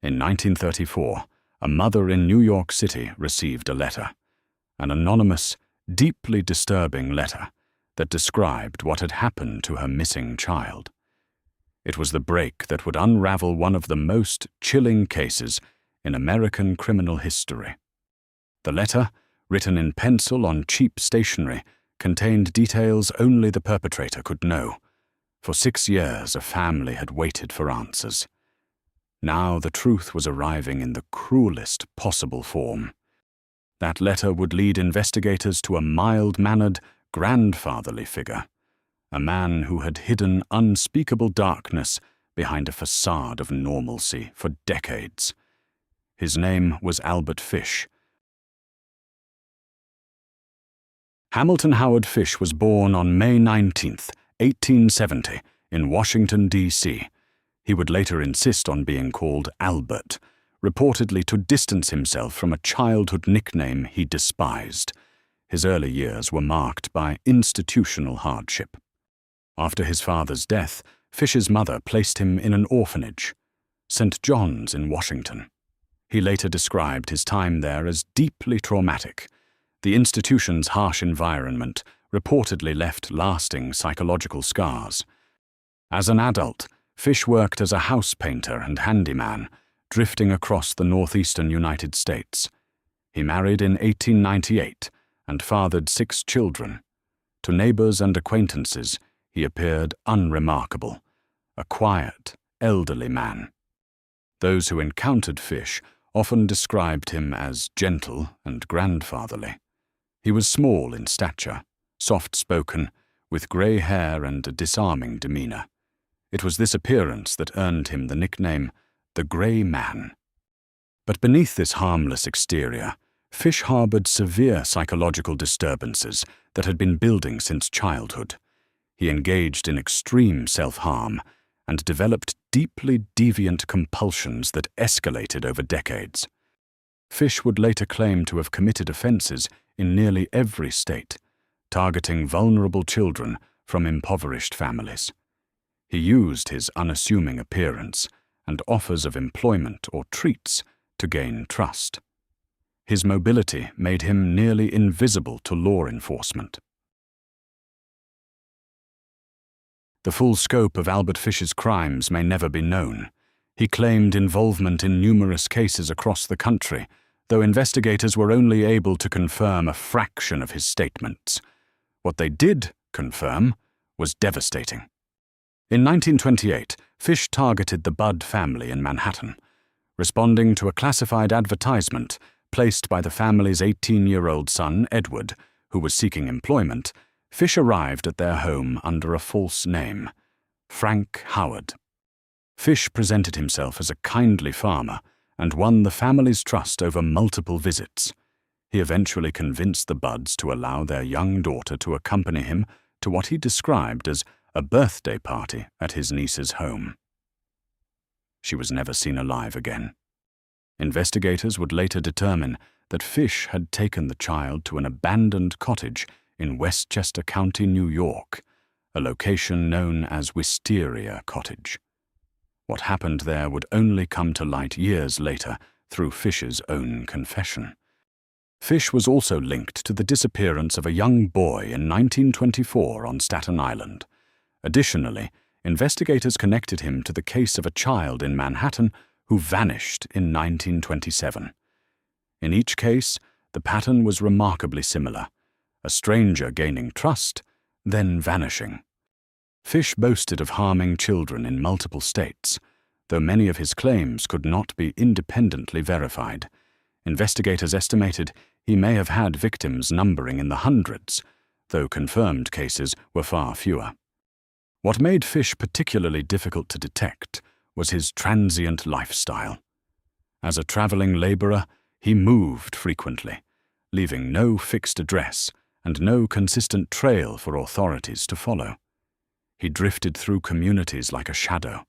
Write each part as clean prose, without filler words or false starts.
In 1934, a mother in New York City received a letter, an anonymous, deeply disturbing letter that described what had happened to her missing child. It was the break that would unravel one of the most chilling cases in American criminal history. The letter, written in pencil on cheap stationery, contained details only the perpetrator could know. For 6 years, a family had waited for answers. Now the truth was arriving in the cruelest possible form. That letter would lead investigators to a mild-mannered, grandfatherly figure, a man who had hidden unspeakable darkness behind a facade of normalcy for decades. His name was Albert Fish. Hamilton Howard Fish was born on May 19, 1870, in Washington, D.C. He would later insist on being called Albert, reportedly to distance himself from a childhood nickname he despised. His early years were marked by institutional hardship. After his father's death, Fish's mother placed him in an orphanage, St. John's in Washington. He later described his time there as deeply traumatic. The institution's harsh environment reportedly left lasting psychological scars. As an adult, Fish worked as a house painter and handyman, drifting across the northeastern United States. He married in 1898 and fathered 6 children. To neighbors and acquaintances, he appeared unremarkable, a quiet, elderly man. Those who encountered Fish often described him as gentle and grandfatherly. He was small in stature, soft-spoken, with grey hair and a disarming demeanor. It was this appearance that earned him the nickname, the Grey Man. But beneath this harmless exterior, Fish harbored severe psychological disturbances that had been building since childhood. He engaged in extreme self-harm and developed deeply deviant compulsions that escalated over decades. Fish would later claim to have committed offenses in nearly every state, targeting vulnerable children from impoverished families. He used his unassuming appearance and offers of employment or treats to gain trust. His mobility made him nearly invisible to law enforcement. The full scope of Albert Fish's crimes may never be known. He claimed involvement in numerous cases across the country, though investigators were only able to confirm a fraction of his statements. What they did confirm was devastating. In 1928, Fish targeted the Budd family in Manhattan. Responding to a classified advertisement placed by the family's 18-year-old son, Edward, who was seeking employment, Fish arrived at their home under a false name, Frank Howard. Fish presented himself as a kindly farmer and won the family's trust over multiple visits. He eventually convinced the Budds to allow their young daughter to accompany him to what he described as a birthday party at his niece's home. She was never seen alive again. Investigators would later determine that Fish had taken the child to an abandoned cottage in Westchester County, New York, a location known as Wisteria Cottage. What happened there would only come to light years later through Fish's own confession. Fish was also linked to the disappearance of a young boy in 1924 on Staten Island. Additionally, investigators connected him to the case of a child in Manhattan who vanished in 1927. In each case, the pattern was remarkably similar: a stranger gaining trust, then vanishing. Fish boasted of harming children in multiple states, though many of his claims could not be independently verified. Investigators estimated he may have had victims numbering in the hundreds, though confirmed cases were far fewer. What made Fish particularly difficult to detect was his transient lifestyle. As a traveling laborer, he moved frequently, leaving no fixed address and no consistent trail for authorities to follow. He drifted through communities like a shadow.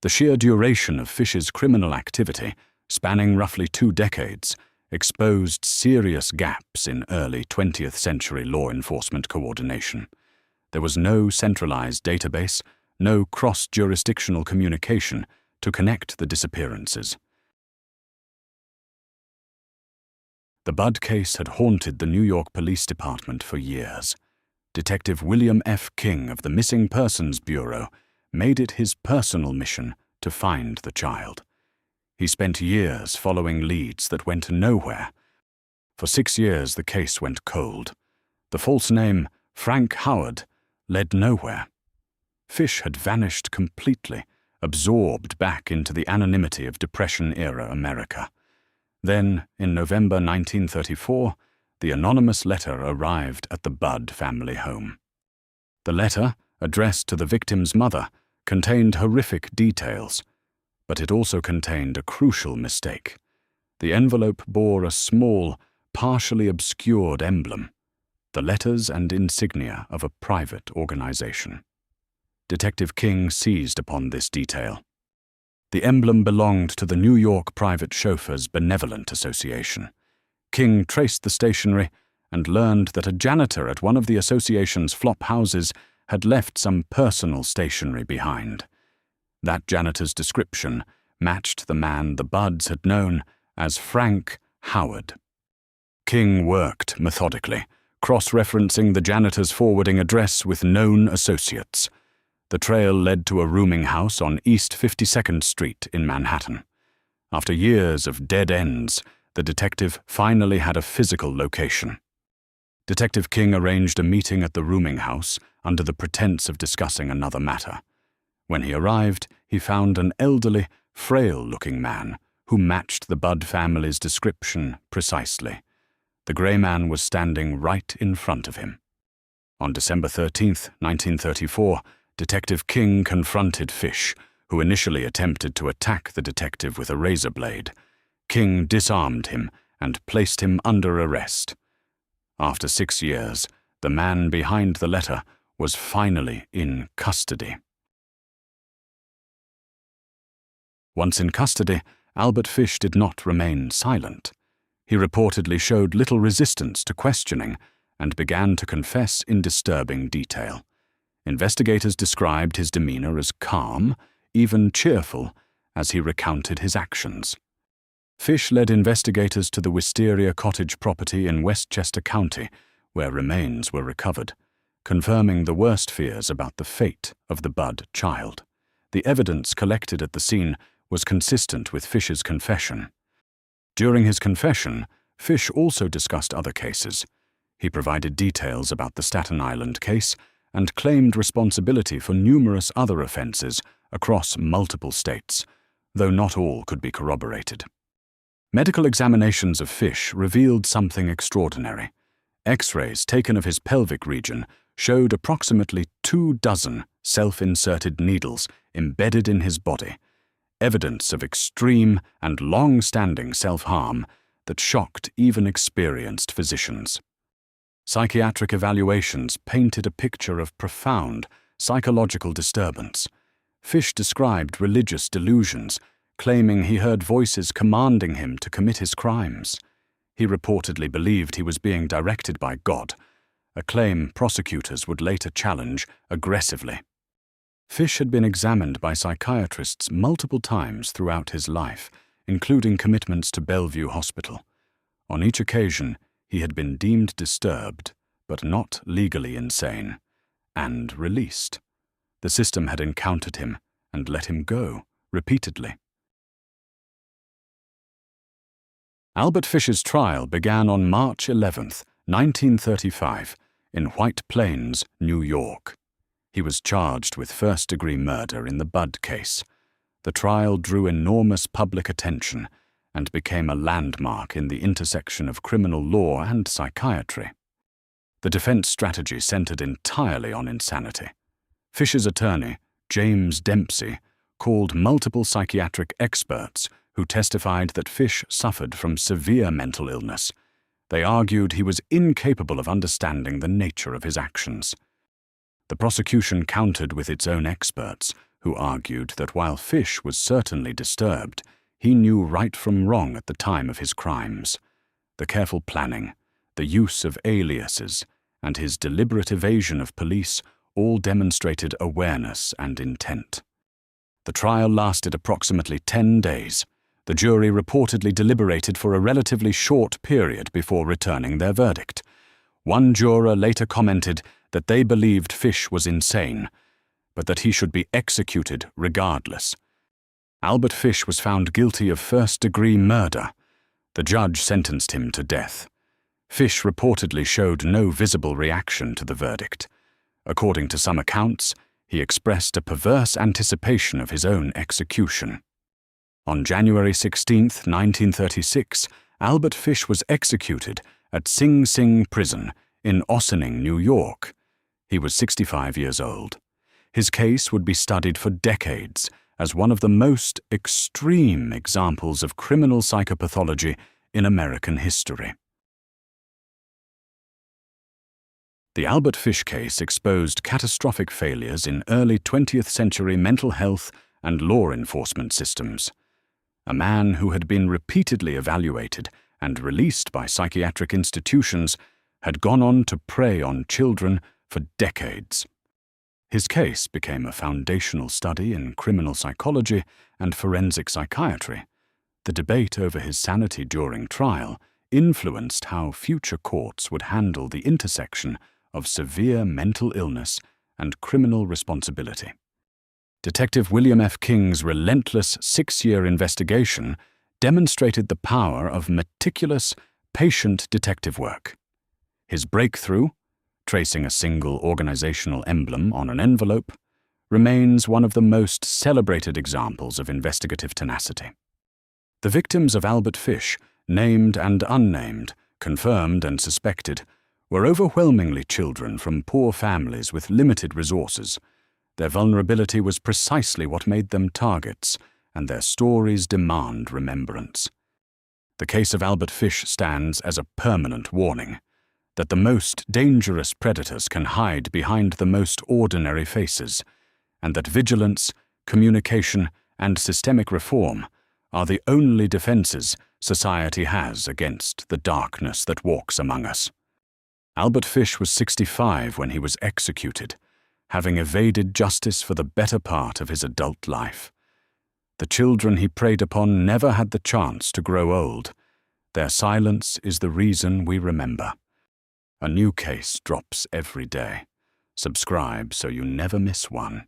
The sheer duration of Fish's criminal activity, spanning roughly 2 decades, exposed serious gaps in early 20th century law enforcement coordination. There was no centralized database, no cross-jurisdictional communication to connect the disappearances. The Budd case had haunted the New York Police Department for years. Detective William F. King of the Missing Persons Bureau made it his personal mission to find the child. He spent years following leads that went nowhere. For 6 years, the case went cold. The false name, Frank Howard, led nowhere. Fish had vanished completely, absorbed back into the anonymity of Depression-era America. Then, in November 1934, the anonymous letter arrived at the Budd family home. The letter, addressed to the victim's mother, contained horrific details, but it also contained a crucial mistake. The envelope bore a small, partially obscured emblem, the letters and insignia of a private organization. Detective King seized upon this detail. The emblem belonged to the New York Private Chauffeurs Benevolent Association. King traced the stationery and learned that a janitor at one of the association's flop houses had left some personal stationery behind. That janitor's description matched the man the Budds had known as Frank Howard. King worked methodically, cross-referencing the janitor's forwarding address with known associates. The trail led to a rooming house on East 52nd Street in Manhattan. After years of dead ends, the detective finally had a physical location. Detective King arranged a meeting at the rooming house under the pretense of discussing another matter. When he arrived, he found an elderly, frail-looking man who matched the Budd family's description precisely. The gray man was standing right in front of him. On December 13, 1934, Detective King confronted Fish, who initially attempted to attack the detective with a razor blade. King disarmed him and placed him under arrest. After 6 years, the man behind the letter was finally in custody. Once in custody, Albert Fish did not remain silent. He reportedly showed little resistance to questioning and began to confess in disturbing detail. Investigators described his demeanor as calm, even cheerful, as he recounted his actions. Fish led investigators to the Wisteria Cottage property in Westchester County, where remains were recovered, confirming the worst fears about the fate of the Budd child. The evidence collected at the scene was consistent with Fish's confession. During his confession, Fish also discussed other cases. He provided details about the Staten Island case and claimed responsibility for numerous other offenses across multiple states, though not all could be corroborated. Medical examinations of Fish revealed something extraordinary. X-rays taken of his pelvic region showed approximately 24 self-inserted needles embedded in his body, evidence of extreme and long-standing self-harm that shocked even experienced physicians. Psychiatric evaluations painted a picture of profound psychological disturbance. Fish described religious delusions, claiming he heard voices commanding him to commit his crimes. He reportedly believed he was being directed by God, a claim prosecutors would later challenge aggressively. Fish had been examined by psychiatrists multiple times throughout his life, including commitments to Bellevue Hospital. On each occasion, he had been deemed disturbed, but not legally insane, and released. The system had encountered him and let him go, repeatedly. Albert Fish's trial began on March 11, 1935, in White Plains, New York. He was charged with first-degree murder in the Budd case. The trial drew enormous public attention and became a landmark in the intersection of criminal law and psychiatry. The defense strategy centered entirely on insanity. Fish's attorney, James Dempsey, called multiple psychiatric experts who testified that Fish suffered from severe mental illness. They argued he was incapable of understanding the nature of his actions. The prosecution countered with its own experts, who argued that while Fish was certainly disturbed, he knew right from wrong at the time of his crimes. The careful planning, the use of aliases, and his deliberate evasion of police all demonstrated awareness and intent. The trial lasted approximately 10 days. The jury reportedly deliberated for a relatively short period before returning their verdict. One juror later commented that they believed Fish was insane, but that he should be executed regardless. Albert Fish was found guilty of first-degree murder. The judge sentenced him to death. Fish reportedly showed no visible reaction to the verdict. According to some accounts, he expressed a perverse anticipation of his own execution. On January 16, 1936, Albert Fish was executed at Sing Sing Prison in Ossining, New York. He was 65 years old. His case would be studied for decades as one of the most extreme examples of criminal psychopathology in American history. The Albert Fish case exposed catastrophic failures in early 20th century mental health and law enforcement systems. A man who had been repeatedly evaluated and released by psychiatric institutions had gone on to prey on children for decades. His case became a foundational study in criminal psychology and forensic psychiatry. The debate over his sanity during trial influenced how future courts would handle the intersection of severe mental illness and criminal responsibility. Detective William F. King's relentless 6-year investigation demonstrated the power of meticulous, patient detective work. His breakthrough, tracing a single organizational emblem on an envelope, remains one of the most celebrated examples of investigative tenacity. The victims of Albert Fish, named and unnamed, confirmed and suspected, were overwhelmingly children from poor families with limited resources. Their vulnerability was precisely what made them targets, and their stories demand remembrance. The case of Albert Fish stands as a permanent warning that the most dangerous predators can hide behind the most ordinary faces, and that vigilance, communication, and systemic reform are the only defenses society has against the darkness that walks among us. Albert Fish was 65 when he was executed, having evaded justice for the better part of his adult life. The children he preyed upon never had the chance to grow old. Their silence is the reason we remember. A new case drops every day. Subscribe so you never miss one.